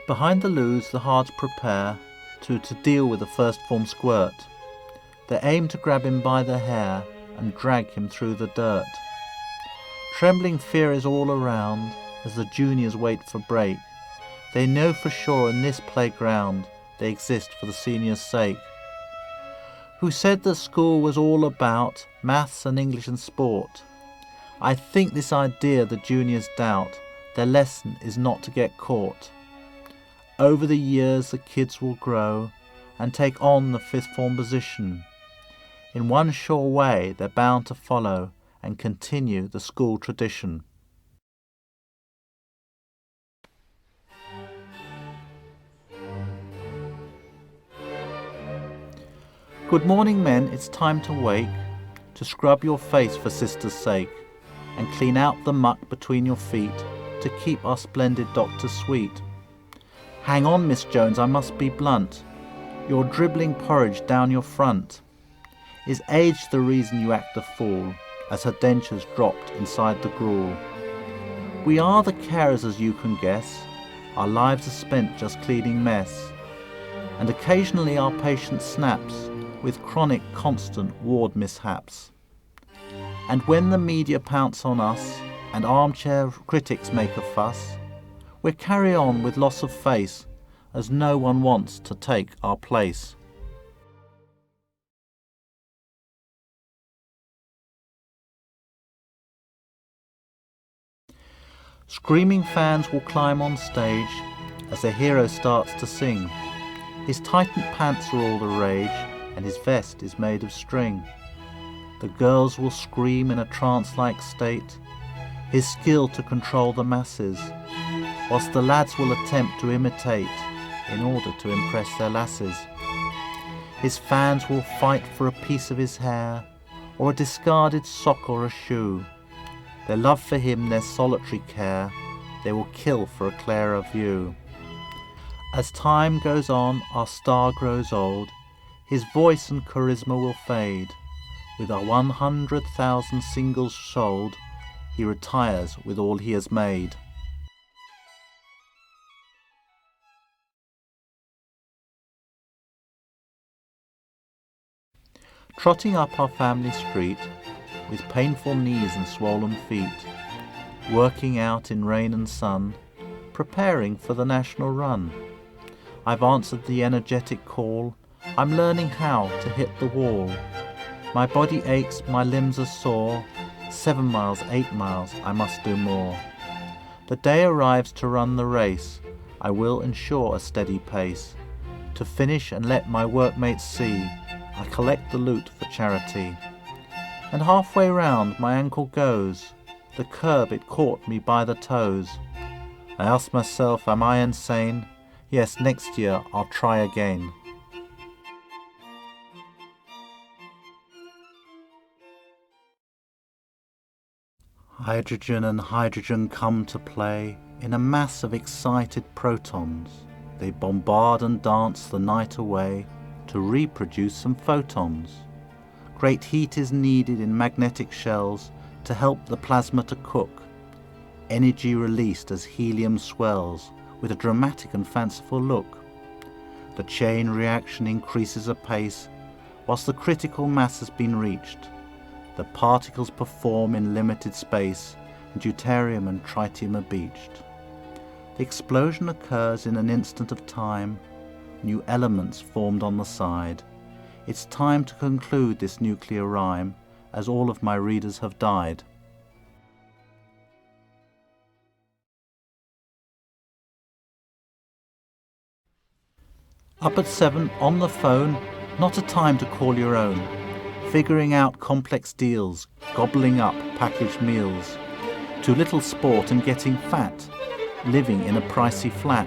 Behind the loos the Hards prepare to deal with the first form squirt. They aim to grab him by the hair and drag him through the dirt. Trembling fear is all around as the juniors wait for break. They know for sure in this playground they exist for the seniors' sake. Who said that school was all about maths and English and sport? I think this idea the juniors doubt. Their lesson is not to get caught. Over the years the kids will grow and take on the fifth form position. In one sure way they're bound to follow and continue the school tradition. Good morning, men, it's time to wake, to scrub your face for sister's sake, and clean out the muck between your feet, to keep our splendid doctor sweet. Hang on, Miss Jones, I must be blunt. You're dribbling porridge down your front. Is age the reason you act a fool, as her dentures dropped inside the gruel? We are the carers, as you can guess. Our lives are spent just cleaning mess. And occasionally our patient snaps with chronic, constant ward mishaps. And when the media pounce on us and armchair critics make a fuss, we carry on with loss of face, as no one wants to take our place. Screaming fans will climb on stage as the hero starts to sing. His tightened pants are all the rage, and his vest is made of string. The girls will scream in a trance-like state, his skill to control the masses, whilst the lads will attempt to imitate in order to impress their lasses. His fans will fight for a piece of his hair, or a discarded sock or a shoe. Their love for him, their solitary care, they will kill for a clearer view. As time goes on, our star grows old, his voice and charisma will fade. With our 100,000 singles sold, he retires with all he has made. Trotting up our family street, with painful knees and swollen feet, working out in rain and sun, preparing for the national run. I've answered the energetic call, I'm learning how to hit the wall. My body aches, my limbs are sore, 7 miles, 8 miles, I must do more. The day arrives to run the race, I will ensure a steady pace. To finish and let my workmates see, I collect the loot for charity. And halfway round my ankle goes, the curb it caught me by the toes. I ask myself, am I insane? Yes, next year I'll try again. Hydrogen and hydrogen come to play in a mass of excited protons. They bombard and dance the night away to reproduce some photons. Great heat is needed in magnetic shells to help the plasma to cook. Energy released as helium swells with a dramatic and fanciful look. The chain reaction increases apace whilst the critical mass has been reached. The particles perform in limited space and deuterium and tritium are beached. The explosion occurs in an instant of time, new elements formed on the side. It's time to conclude this nuclear rhyme, as all of my readers have died. Up at 7 on the phone, not a time to call your own. Figuring out complex deals, gobbling up packaged meals. Too little sport and getting fat, living in a pricey flat.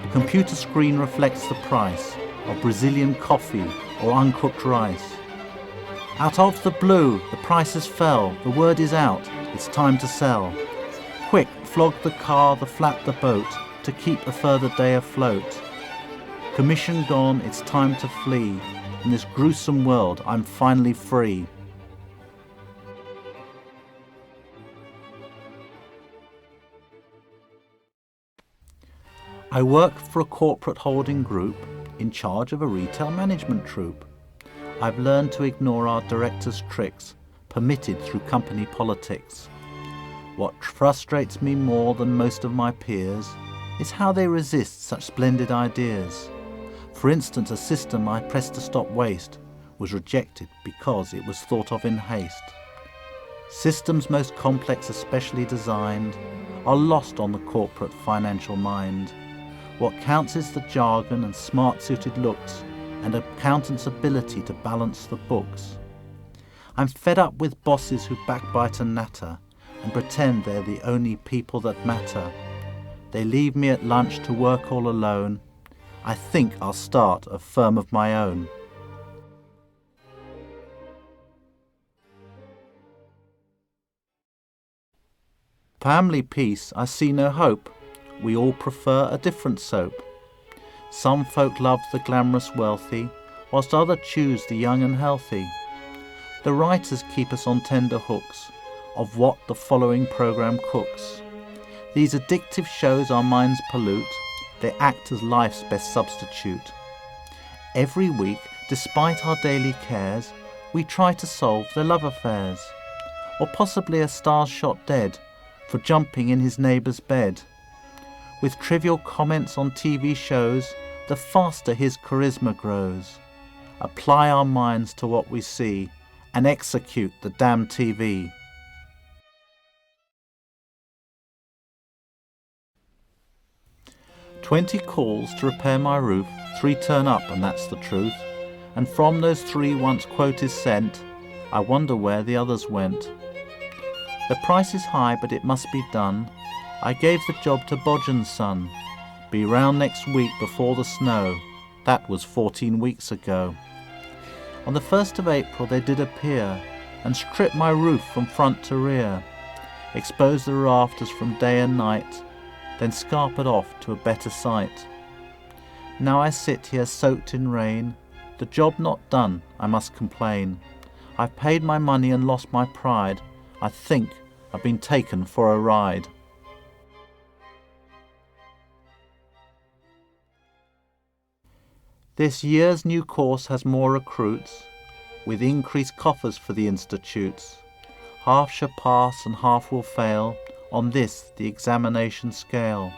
The computer screen reflects the price of Brazilian coffee or uncooked rice. Out of the blue, the prices fell, the word is out, it's time to sell. Quick, flog the car, the flat, the boat, to keep a further day afloat. Commission gone, it's time to flee. In this gruesome world, I'm finally free. I work for a corporate holding group in charge of a retail management troupe. I've learned to ignore our directors' tricks, permitted through company politics. What frustrates me more than most of my peers is how they resist such splendid ideas. For instance, a system I pressed to stop waste was rejected because it was thought of in haste. Systems most complex, especially designed, are lost on the corporate financial mind. What counts is the jargon and smart-suited looks and accountants' ability to balance the books. I'm fed up with bosses who backbite and natter and pretend they're the only people that matter. They leave me at lunch to work all alone. I think I'll start a firm of my own. Family peace, I see no hope. We all prefer a different soap. Some folk love the glamorous wealthy, whilst others choose the young and healthy. The writers keep us on tender hooks of what the following programme cooks. These addictive shows our minds pollute. They act as life's best substitute. Every week, despite our daily cares, we try to solve their love affairs, or possibly a star's shot dead for jumping in his neighbour's bed. With trivial comments on TV shows, the faster his charisma grows. Apply our minds to what we see and execute the damn TV. "20 calls to repair my roof, 3 turn up and that's the truth. And from those 3 once quote is sent, I wonder where the others went. The price is high but it must be done. I gave the job to Bodgen's son. Be round next week before the snow. That was 14 weeks ago. On the 1st of April they did appear and stripped my roof from front to rear, exposed the rafters from day and night, then scarpered off to a better site. Now I sit here soaked in rain, the job not done, I must complain. I've paid my money and lost my pride. I think I've been taken for a ride." This year's new course has more recruits, with increased coffers for the institutes. Half shall pass and half will fail, on this the examination scale.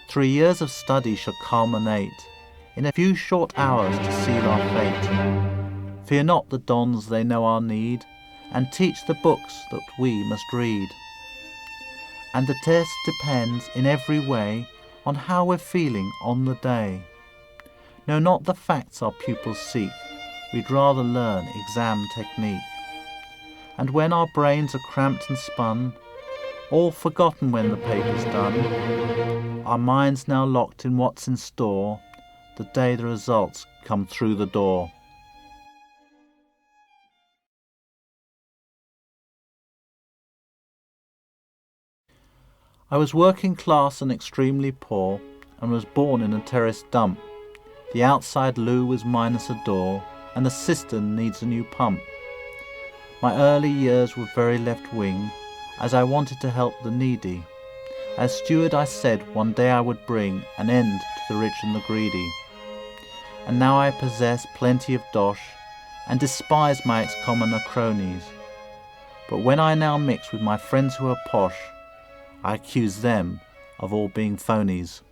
3 years of study shall culminate in a few short hours to seal our fate. Fear not the dons, they know our need, and teach the books that we must read. And the test depends in every way on how we're feeling on the day. No, not the facts our pupils seek, we'd rather learn exam technique. And when our brains are cramped and spun, all forgotten when the paper's done, our minds now locked in what's in store, the day the results come through the door. I was working class and extremely poor, and was born in a terraced dump. The outside loo was minus a door, and the cistern needs a new pump. My early years were very left wing, as I wanted to help the needy. As steward I said one day I would bring an end to the rich and the greedy. And now I possess plenty of dosh, and despise my ex-commoner cronies. But when I now mix with my friends who are posh, I accuse them of all being phonies.